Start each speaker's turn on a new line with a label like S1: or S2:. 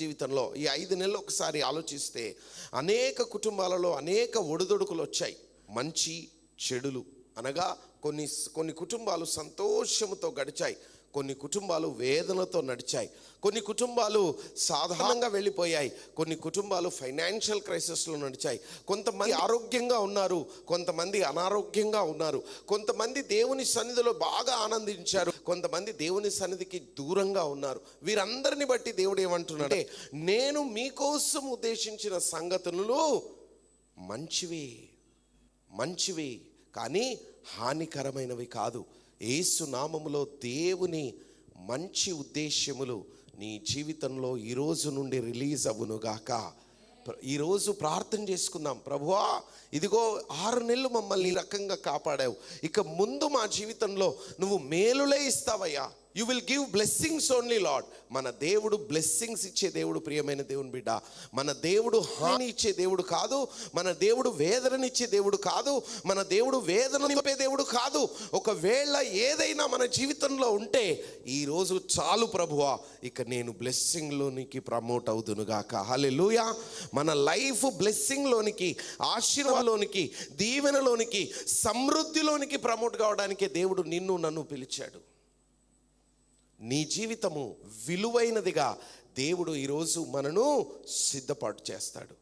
S1: జీవితంలో ఈ 5 నెలలు ఒకసారి ఆలోచిస్తే అనేక కుటుంబాలలో అనేక ఒడిదొడుకులు వచ్చాయి. మంచి చెడులు అనగా కొన్ని కుటుంబాలు సంతోషంతో గడిచాయి, కొన్ని కుటుంబాలు వేదనతో నడిచాయి, కొన్ని కుటుంబాలు సాధారణంగా వెళ్ళిపోయాయి, కొన్ని కుటుంబాలు ఫైనాన్షియల్ క్రైసిస్లో నడిచాయి. కొంతమంది ఆరోగ్యంగా ఉన్నారు, కొంతమంది అనారోగ్యంగా ఉన్నారు, కొంతమంది దేవుని సన్నిధిలో బాగా ఆనందించారు, కొంతమంది దేవుని సన్నిధికి దూరంగా ఉన్నారు. వీరందరిని బట్టి దేవుడు ఏమంటున్నాడే, నేను మీకోసం ఉద్దేశించిన సంగతులు మంచివి కానీ హానికరమైనవి కాదు. యేసు నామములో దేవుని మంచి ఉద్దేశ్యములు నీ జీవితంలో ఈరోజు నుండి రిలీజ్ అవ్వునుగాక. ఈరోజు ప్రార్థన చేసుకుందాం. ప్రభువా, ఇదిగో 6 నెలలు మమ్మల్ని ఈ రకంగా కాపాడావు, ఇక ముందు మా జీవితంలో నువ్వు మేలులే ఇస్తావయ్యా. You will give blessings only lord. మన దేవుడు బ్లెస్సింగ్స్ ఇచ్చే దేవుడు. ప్రియమైన దేవుని బిడ్డ, మన దేవుడు హాని ఇచ్చే దేవుడు కాదు, మన దేవుడు వేదననిచ్చే దేవుడు కాదు, మన దేవుడు వేదన నింపే దేవుడు కాదు. ఒకవేళ ఏదైనా మన జీవితంలో ఉంటే ఈరోజు చాలు ప్రభువా, ఇక నేను బ్లెస్సింగ్లోనికి ప్రమోట్ అవుదునుగాక. హల్లెలూయా. మన లైఫ్ బ్లెస్సింగ్లోనికి, ఆశీర్వాదంలోనికి, దీవెనలోనికి, సమృద్ధిలోనికి ప్రమోట్ కావడానికే దేవుడు నిన్ను నన్ను పిలిచాడు. నీ జీవితము విలువైనదిగా దేవుడు ఈరోజు మనను సిద్ధపాటు చేస్తాడు.